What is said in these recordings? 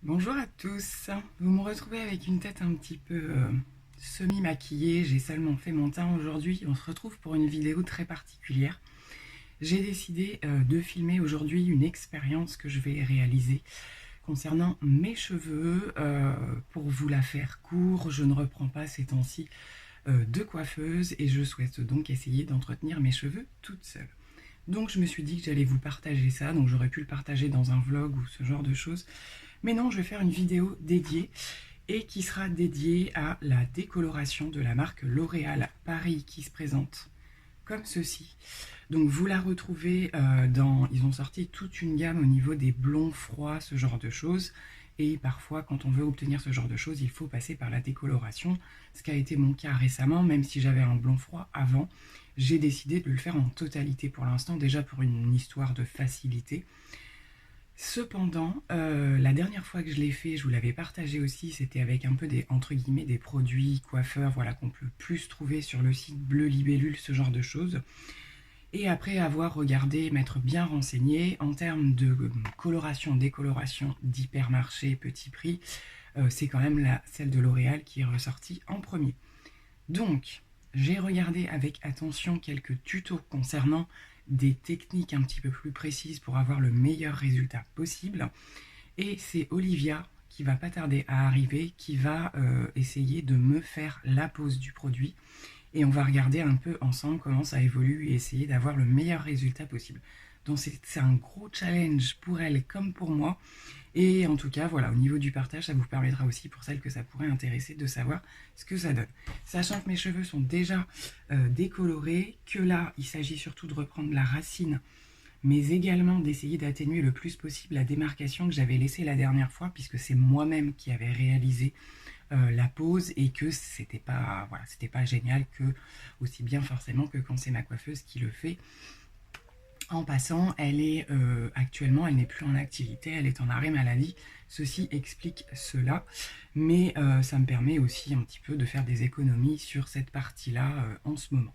Bonjour à tous, vous me retrouvez avec une tête un petit peu semi-maquillée, j'ai seulement fait mon teint aujourd'hui. On se retrouve pour une vidéo très particulière. J'ai décidé de filmer aujourd'hui une expérience que je vais réaliser concernant mes cheveux. Pour vous la faire court, je ne reprends pas ces temps-ci de coiffeuse et je souhaite donc essayer d'entretenir mes cheveux toute seule. Donc je me suis dit que j'allais vous partager ça, donc j'aurais pu le partager dans un vlog ou ce genre de choses. Mais non, je vais faire une vidéo dédiée et qui sera dédiée à la décoloration de la marque L'Oréal Paris qui se présente comme ceci. Donc vous la retrouvez ils ont sorti toute une gamme au niveau des blonds froids, ce genre de choses. Et parfois, quand on veut obtenir ce genre de choses, il faut passer par la décoloration. Ce qui a été mon cas récemment, même si j'avais un blond froid avant, j'ai décidé de le faire en totalité pour l'instant, déjà pour une histoire de facilité. Cependant, la dernière fois que je l'ai fait, je vous l'avais partagé aussi, c'était avec un peu des, entre guillemets, des produits coiffeurs, voilà, qu'on peut plus trouver sur le site Bleu Libellule, ce genre de choses. Et après avoir regardé, m'être bien renseigné, en termes de coloration, décoloration d'hypermarché, petit prix, c'est quand même celle de L'Oréal qui est ressortie en premier. Donc, j'ai regardé avec attention quelques tutos concernant des techniques un petit peu plus précises pour avoir le meilleur résultat possible. Et c'est Olivia qui va pas tarder à arriver, qui va essayer de me faire la pose du produit. Et on va regarder un peu ensemble comment ça évolue et essayer d'avoir le meilleur résultat possible. Donc c'est un gros challenge pour elle comme pour moi. Et en tout cas, voilà, au niveau du partage, ça vous permettra aussi pour celles que ça pourrait intéresser de savoir ce que ça donne. Sachant que mes cheveux sont déjà décolorés, que là, il s'agit surtout de reprendre la racine, mais également d'essayer d'atténuer le plus possible la démarcation que j'avais laissée la dernière fois, puisque c'est moi-même qui avais réalisé la pose et que c'était pas, voilà, c'était pas génial, que aussi bien forcément que quand c'est ma coiffeuse qui le fait. En passant, elle est actuellement, elle n'est plus en activité, elle est en arrêt maladie. Ceci explique cela, mais ça me permet aussi un petit peu de faire des économies sur cette partie-là en ce moment.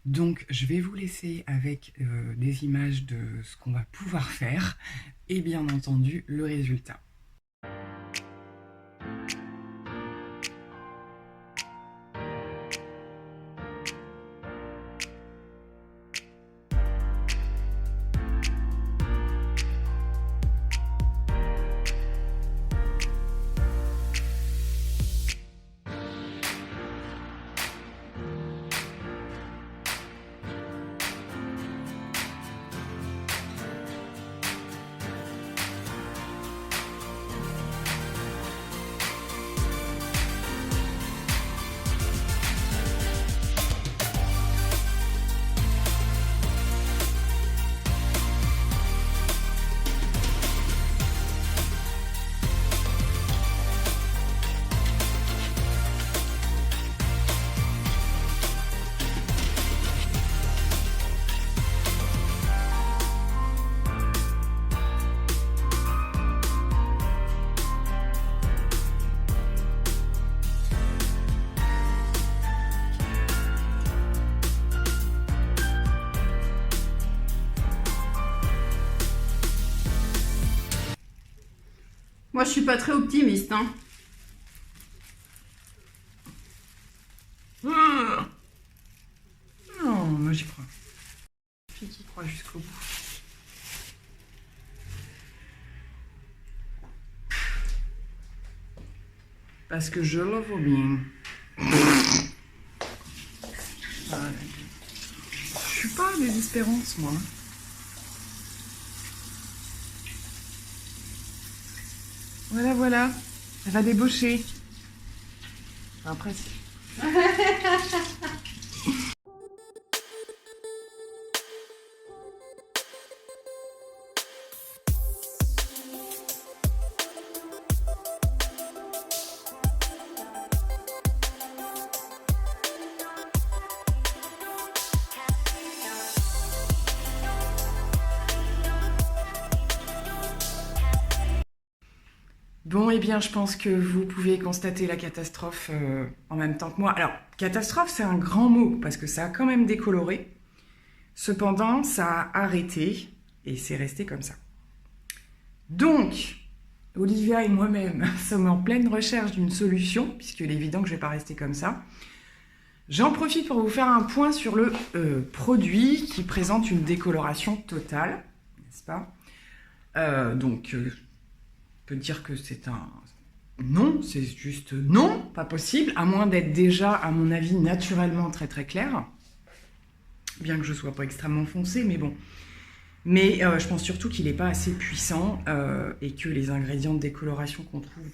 Donc, je vais vous laisser avec des images de ce qu'on va pouvoir faire et bien entendu le résultat. Moi, je suis pas très optimiste, hein. Ah non, moi j'y crois. Fille qui croit jusqu'au bout. Parce que je le vaux bien. Je suis pas désespérante, moi. Voilà, voilà. Elle va débaucher. Après, bon, eh bien, je pense que vous pouvez constater la catastrophe en même temps que moi. Alors, catastrophe, c'est un grand mot, parce que ça a quand même décoloré. Cependant, ça a arrêté, et c'est resté comme ça. Donc, Olivia et moi-même sommes en pleine recherche d'une solution, puisqu'il est évident que je ne vais pas rester comme ça. J'en profite pour vous faire un point sur le produit qui présente une décoloration totale, n'est-ce pas? Je peux dire que c'est un non, c'est juste non, pas possible, à moins d'être déjà, à mon avis, naturellement très très clair. Bien que je ne sois pas extrêmement foncé, mais bon. Mais je pense surtout qu'il n'est pas assez puissant et que les ingrédients de décoloration qu'on trouve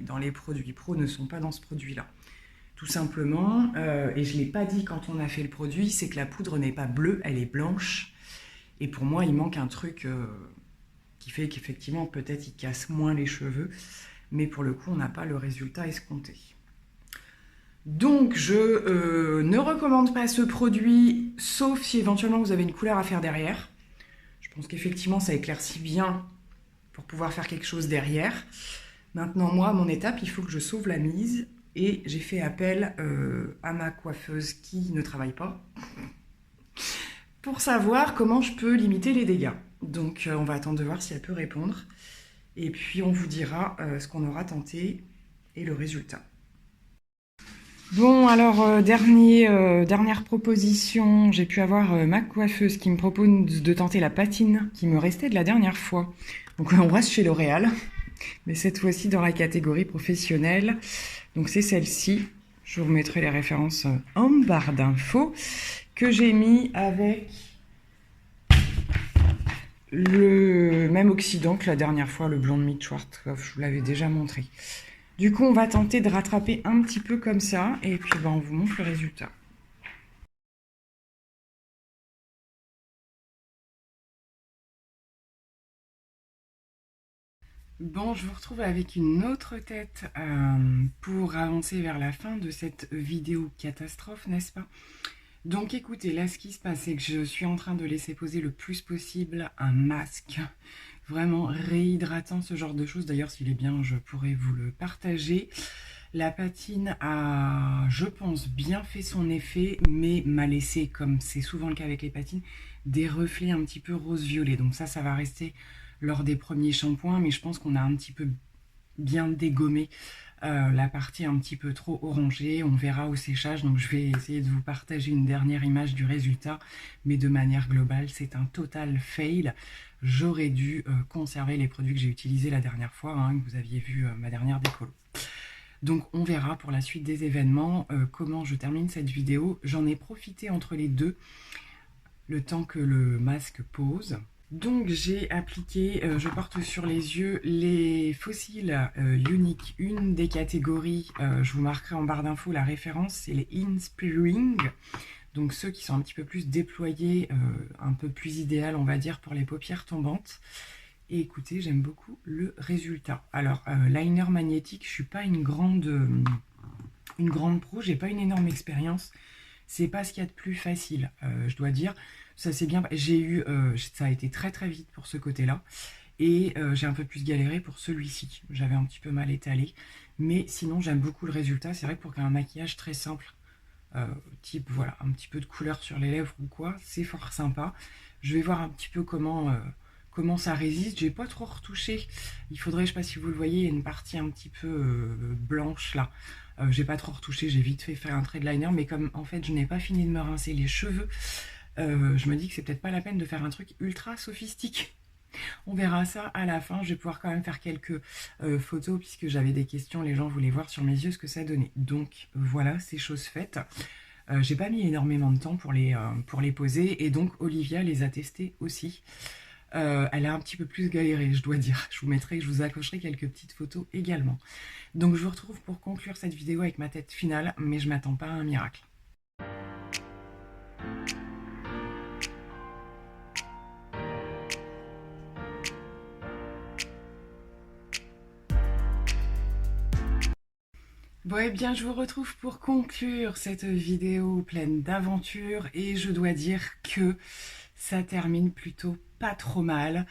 dans les produits pro ne sont pas dans ce produit-là. Tout simplement, et je ne l'ai pas dit quand on a fait le produit, c'est que la poudre n'est pas bleue, elle est blanche. Et pour moi, il manque un truc qui fait qu'effectivement, peut-être il casse moins les cheveux. Mais pour le coup, on n'a pas le résultat escompté. Donc, je ne recommande pas ce produit, sauf si éventuellement vous avez une couleur à faire derrière. Je pense qu'effectivement, ça éclaircit bien pour pouvoir faire quelque chose derrière. Maintenant, moi, à mon étape, il faut que je sauve la mise. Et j'ai fait appel à ma coiffeuse qui ne travaille pas pour savoir comment je peux limiter les dégâts. Donc, on va attendre de voir si elle peut répondre. Et puis, on vous dira ce qu'on aura tenté et le résultat. Bon, alors, dernière proposition, j'ai pu avoir ma coiffeuse qui me propose de tenter la patine qui me restait de la dernière fois. Donc, on reste chez L'Oréal, mais cette fois-ci dans la catégorie professionnelle. Donc, c'est celle-ci. Je vous mettrai les références en barre d'infos que j'ai mis avec le même oxydant que la dernière fois, le Blonde Meat Schwarzkopf, je vous l'avais déjà montré. Du coup, on va tenter de rattraper un petit peu comme ça, et puis on vous montre le résultat. Bon, je vous retrouve avec une autre tête pour avancer vers la fin de cette vidéo catastrophe, n'est-ce pas? Donc écoutez, là ce qui se passe, c'est que je suis en train de laisser poser le plus possible un masque vraiment réhydratant, ce genre de choses. D'ailleurs, s'il est bien, je pourrais vous le partager. La patine a, je pense, bien fait son effet, mais m'a laissé, comme c'est souvent le cas avec les patines, des reflets un petit peu rose-violet. Donc ça va rester lors des premiers shampoings, mais je pense qu'on a un petit peu bien dégommé la partie un petit peu trop orangée. On verra au séchage, donc je vais essayer de vous partager une dernière image du résultat, mais de manière globale, c'est un total fail. J'aurais dû conserver les produits que j'ai utilisés la dernière fois, hein, que vous aviez vu ma dernière décolo. Donc on verra pour la suite des événements comment je termine cette vidéo. J'en ai profité entre les deux, le temps que le masque pose. Donc j'ai appliqué, je porte sur les yeux les fossiles Unique, une des catégories, je vous marquerai en barre d'infos la référence, c'est les Inspiring, donc ceux qui sont un petit peu plus déployés, un peu plus idéal on va dire pour les paupières tombantes. Et écoutez, j'aime beaucoup le résultat. Alors, liner magnétique, je suis pas une grande pro, j'ai pas une énorme expérience. C'est pas ce qu'il y a de plus facile, je dois dire. Ça c'est bien, ça a été très très vite pour ce côté-là. Et j'ai un peu plus galéré pour celui-ci. J'avais un petit peu mal étalé. Mais sinon, j'aime beaucoup le résultat. C'est vrai que pour un maquillage très simple, type voilà, un petit peu de couleur sur les lèvres ou quoi, c'est fort sympa. Je vais voir un petit peu comment ça résiste. J'ai pas trop retouché. Il faudrait, je sais pas si vous le voyez, il y a une partie un petit peu blanche là. J'ai pas trop retouché, j'ai vite fait faire un trait de liner, mais comme en fait je n'ai pas fini de me rincer les cheveux, je me dis que c'est peut-être pas la peine de faire un truc ultra sophistiqué. On verra ça à la fin. Je vais pouvoir quand même faire quelques photos puisque j'avais des questions, les gens voulaient voir sur mes yeux ce que ça donnait. Donc voilà, c'est chose faite. J'ai pas mis énormément de temps pour les poser et donc Olivia les a testés aussi. Elle a un petit peu plus galéré, je dois dire. Je vous accrocherai quelques petites photos également. Donc je vous retrouve pour conclure cette vidéo avec ma tête finale, mais je m'attends pas à un miracle. Bon, eh bien, je vous retrouve pour conclure cette vidéo pleine d'aventures et je dois dire que ça termine plutôt pas trop mal,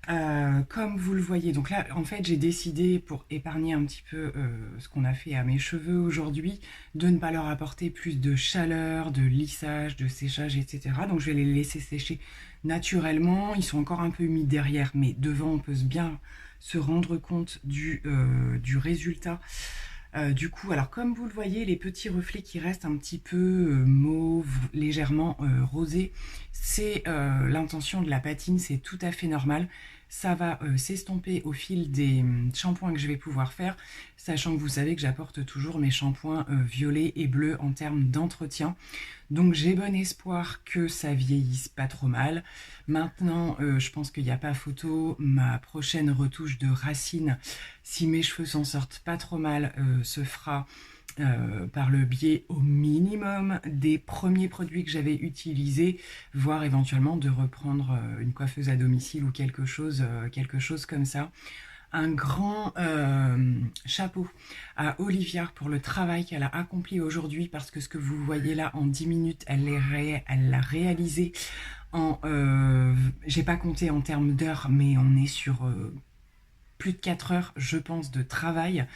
comme vous le voyez. Donc là, en fait, j'ai décidé, pour épargner un petit peu ce qu'on a fait à mes cheveux aujourd'hui, de ne pas leur apporter plus de chaleur, de lissage, de séchage, etc. Donc je vais les laisser sécher naturellement. Ils sont encore un peu humides derrière, mais devant, on peut bien se rendre compte du résultat. Du coup, alors comme vous le voyez, les petits reflets qui restent un petit peu mauve, légèrement rosés, c'est l'intention de la patine, c'est tout à fait normal. Ça va s'estomper au fil des shampoings que je vais pouvoir faire, sachant que vous savez que j'apporte toujours mes shampoings violets et bleus en termes d'entretien. Donc j'ai bon espoir que ça vieillisse pas trop mal. Maintenant, je pense qu'il n'y a pas photo. Ma prochaine retouche de racine, si mes cheveux s'en sortent pas trop mal, se fera par le biais au minimum des premiers produits que j'avais utilisés, voire éventuellement de reprendre une coiffeuse à domicile ou quelque chose comme ça. Un grand chapeau à Olivia pour le travail qu'elle a accompli aujourd'hui, parce que ce que vous voyez là en 10 minutes, elle l'a réalisé en... j'ai pas compté en termes d'heures, mais on est sur plus de 4 heures, je pense, de travail.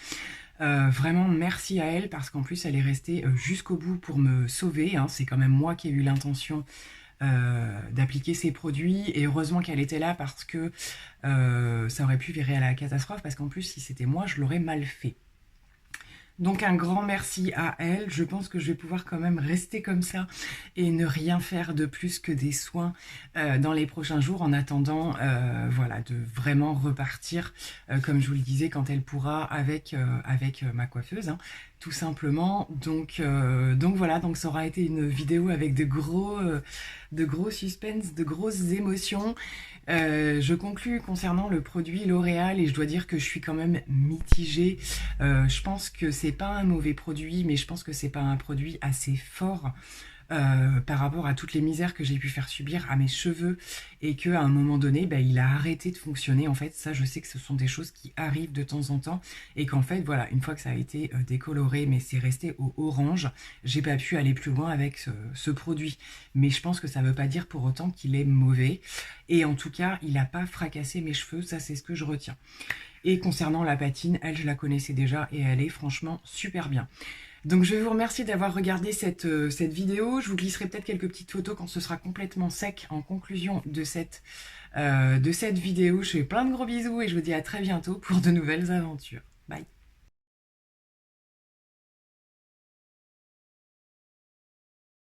Vraiment merci à elle, parce qu'en plus elle est restée jusqu'au bout pour me sauver, hein. C'est quand même moi qui ai eu l'intention d'appliquer ces produits, et heureusement qu'elle était là, parce que ça aurait pu virer à la catastrophe, parce qu'en plus si c'était moi je l'aurais mal fait. Donc un grand merci à elle. Je pense que je vais pouvoir quand même rester comme ça et ne rien faire de plus que des soins dans les prochains jours, en attendant voilà, de vraiment repartir, comme je vous le disais, quand elle pourra, avec ma coiffeuse, hein, tout simplement. Donc voilà, donc ça aura été une vidéo avec de gros suspense, de grosses émotions. Je conclus concernant le produit L'Oréal, et je dois dire que je suis quand même mitigée. Je pense que c'est pas un mauvais produit, mais je pense que c'est pas un produit assez fort par rapport à toutes les misères que j'ai pu faire subir à mes cheveux, et qu'à un moment donné, bah, il a arrêté de fonctionner. En fait, ça, je sais que ce sont des choses qui arrivent de temps en temps, et qu'en fait, voilà, une fois que ça a été décoloré, mais c'est resté au orange, j'ai pas pu aller plus loin avec ce produit. Mais je pense que ça veut pas dire pour autant qu'il est mauvais, et en tout cas, il n'a pas fracassé mes cheveux, ça c'est ce que je retiens. Et concernant la patine, elle, je la connaissais déjà, et elle est franchement super bien. Donc je vais vous remercier d'avoir regardé cette vidéo. Je vous glisserai peut-être quelques petites photos quand ce sera complètement sec en conclusion de cette vidéo. Je fais plein de gros bisous, et je vous dis à très bientôt pour de nouvelles aventures. Bye.